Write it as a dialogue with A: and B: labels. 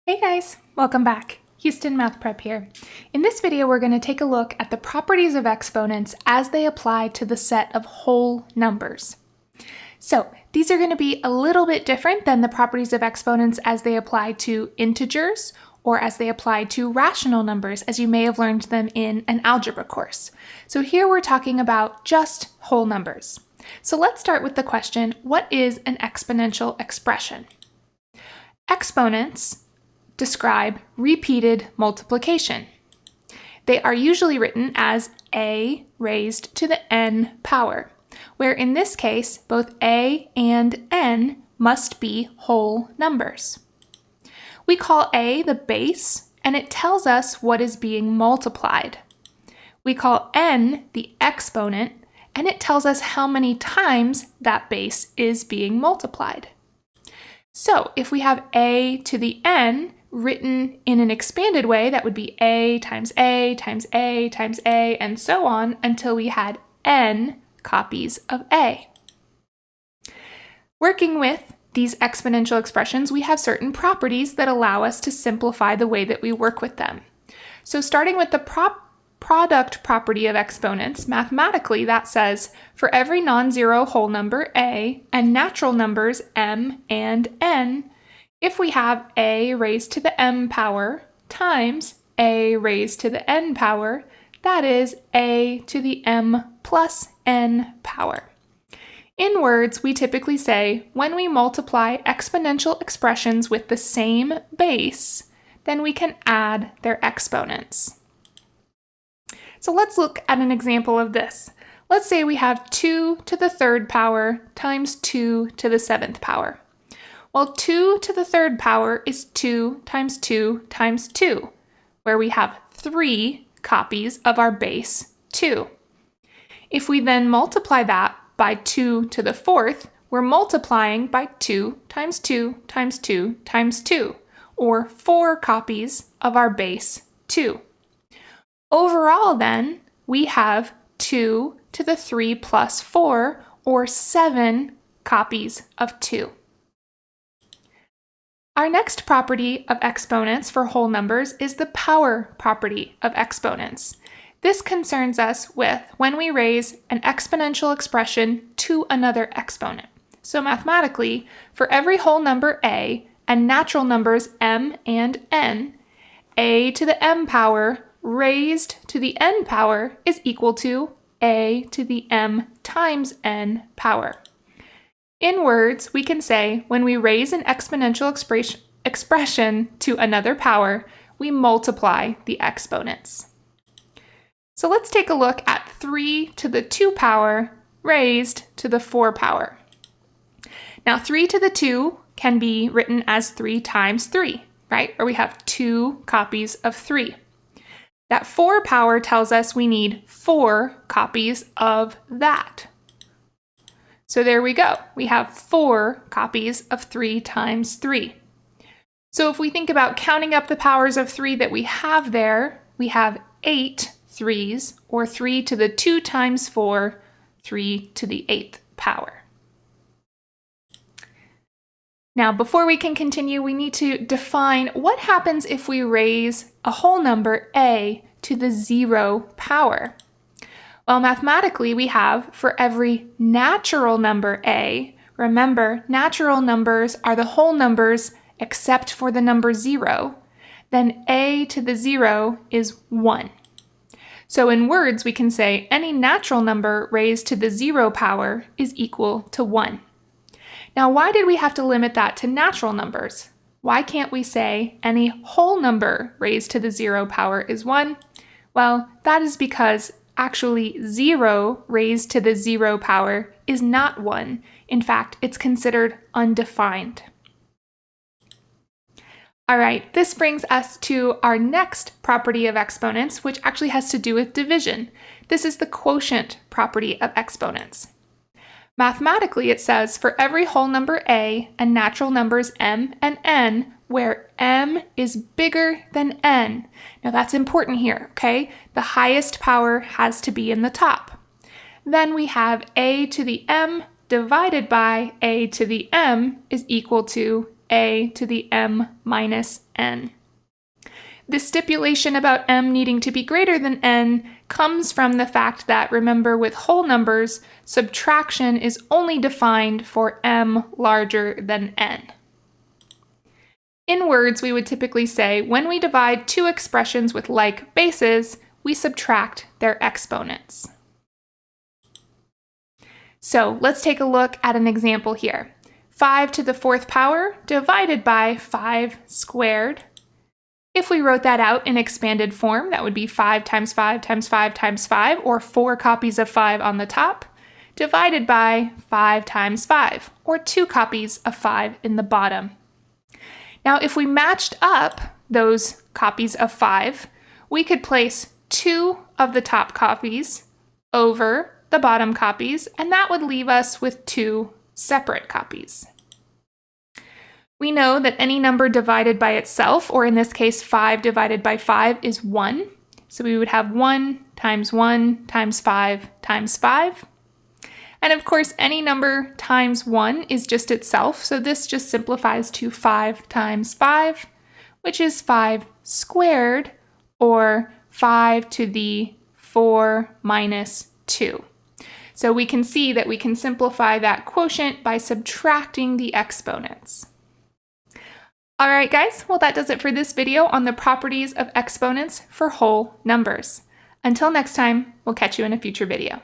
A: Hey guys, welcome back. Houston Math Prep here. In this video, we're going to take a look at the properties of exponents as they apply to the set of whole numbers. So these are going to be a little bit different than the properties of exponents as they apply to integers or as they apply to rational numbers, as you may have learned them in an algebra course. So here we're talking about just whole numbers. So let's start with the question, what is an exponential expression? Exponents describe repeated multiplication. They are usually written as a raised to the n power, where in this case, both a and n must be whole numbers. We call a the base, and it tells us what is being multiplied. We call n the exponent, and it tells us how many times that base is being multiplied. So if we have a to the n written in an expanded way, that would be a times a times a times a, and so on until we had n copies of a. Working with these exponential expressions, we have certain properties that allow us to simplify the way that we work with them. So starting with the product property of exponents, mathematically that says for every non-zero whole number a and natural numbers m and n, if we have a raised to the m power times a raised to the n power, that is a to the m plus n power. In words, we typically say when we multiply exponential expressions with the same base, then we can add their exponents. So let's look at an example of this. Let's say we have 2 to the third power times 2 to the seventh power. Well, 2 to the third power is 2 times 2 times 2, where we have 3 copies of our base 2. If we then multiply that by 2 to the fourth, we're multiplying by 2 times 2 times 2 times 2, or 4 copies of our base 2. Overall, then, we have 2 to the 3 plus 4, or 7 copies of 2. Our next property of exponents for whole numbers is the power property of exponents. This concerns us with when we raise an exponential expression to another exponent. So mathematically, for every whole number a and natural numbers m and n, a to the m power raised to the n power is equal to a to the m times n power. In words, we can say when we raise an exponential expression to another power, we multiply the exponents. So let's take a look at 3 to the 2 power raised to the 4 power. Now 3 to the 2 can be written as 3 times 3, right? Or we have 2 copies of 3. That 4 power tells us we need 4 copies of that. So there we go. We have 4 copies of 3 times 3. So if we think about counting up the powers of 3 that we have there, we have 8 3s, or 3 to the 2 times 4, 3 to the 8th power. Now, before we can continue, we need to define what happens if we raise a whole number a to the 0 power. Well, mathematically, we have for every natural number a, remember, natural numbers are the whole numbers except for the number 0, then a to the 0 is 1. So in words, we can say any natural number raised to the 0 power is equal to 1. Now, why did we have to limit that to natural numbers? Why can't we say any whole number raised to the 0 power is 1? Well, that is because actually 0 raised to the 0 power is not 1. In fact, it's considered undefined. All right, this brings us to our next property of exponents, which actually has to do with division. This is the quotient property of exponents. Mathematically, it says for every whole number a and natural numbers m and n, where m is bigger than n. Now that's important here, okay? The highest power has to be in the top. Then we have a to the m divided by a to the m is equal to a to the m minus n. The stipulation about m needing to be greater than n comes from the fact that, remember, with whole numbers, subtraction is only defined for m larger than n. In words, we would typically say, when we divide two expressions with like bases, we subtract their exponents. So let's take a look at an example here. 5 to the 4th power divided by 5 squared. If we wrote that out in expanded form, that would be 5 times 5 times 5 times 5, or 4 copies of 5 on the top, divided by 5 times 5, or 2 copies of 5 in the bottom. Now, if we matched up those copies of 5, we could place 2 of the top copies over the bottom copies, and that would leave us with 2 separate copies. We know that any number divided by itself, or in this case 5 divided by 5, is 1. So we would have 1 times 5 times 5. And of course, any number times 1 is just itself, so this just simplifies to 5 times 5, which is 5 squared, or 5 to the 4 minus 2. So we can see that we can simplify that quotient by subtracting the exponents. All right, guys, well, that does it for this video on the properties of exponents for whole numbers. Until next time, we'll catch you in a future video.